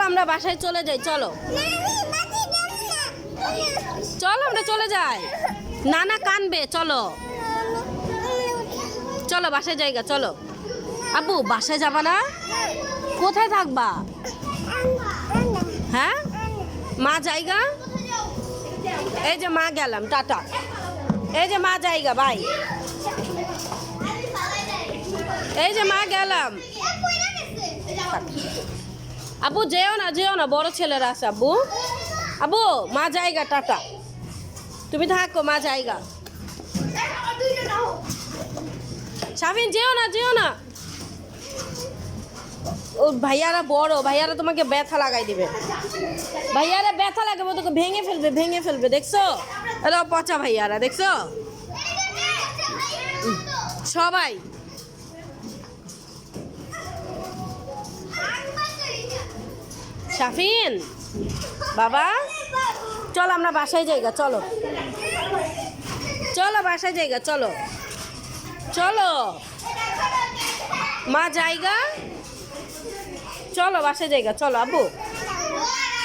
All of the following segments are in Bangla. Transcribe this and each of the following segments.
আমরা বাসায় চলে যাই, চলো চলো আমরা চলে যাই। না না কানবে, চলো চলো বাসায় জায়গা, চলো। আব্বু বাসায় যাবা না? কোথায় থাকবা? হ্যাঁ মা জায়গা, এই যে মা গেলাম, টাটা। এই যে মা জায়গা, বাই। এই যে মা গেলাম। আব্বু যেও না, যেও না, বড় ছেলেরা আছে। আব্বু আব্বু মা জায়গা, টাটা। তুমি থাকো, মা জায়গা। শাফিন যেও না, যেও না। ও ভাইয়ারা বড়, ভাইয়ারা তোমাকে ব্যথা লাগাই দিবে। ভাইয়ারা ব্যথা লাগাবে, তোকে ভেঙে ফেলবে, ভেঙে ফেলবে। দেখছো এটা পচা ভাইয়ারা, দেখছো সবাই। শাফিন বাবা চল আমরা বাসায় জায়গা, চলো চলো বাসায় জায়গা, চলো চলো মা জায়গা, চলো বাসায় জায়গা, চলো। আব্বু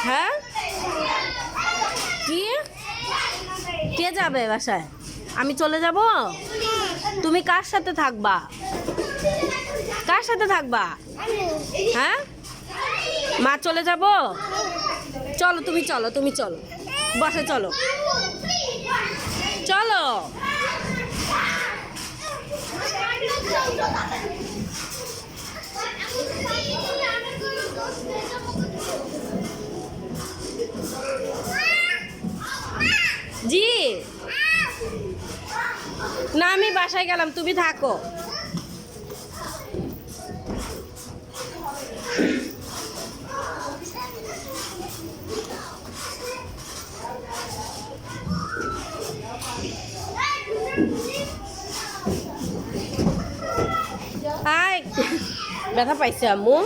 হ্যাঁ কি, কে যাবে বাসায়? আমি চলে যাব? তুমি কার সাথে থাকবা? কার সাথে থাকবা? হ্যাঁ মা চলে যাব? চলো তুমি, চলো তুমি, চলো বাসায়, চলো চলো। জি না আমি বাসায় গেলাম, তুমি থাকো। আয় ব্যথা পাইছে আম্মু।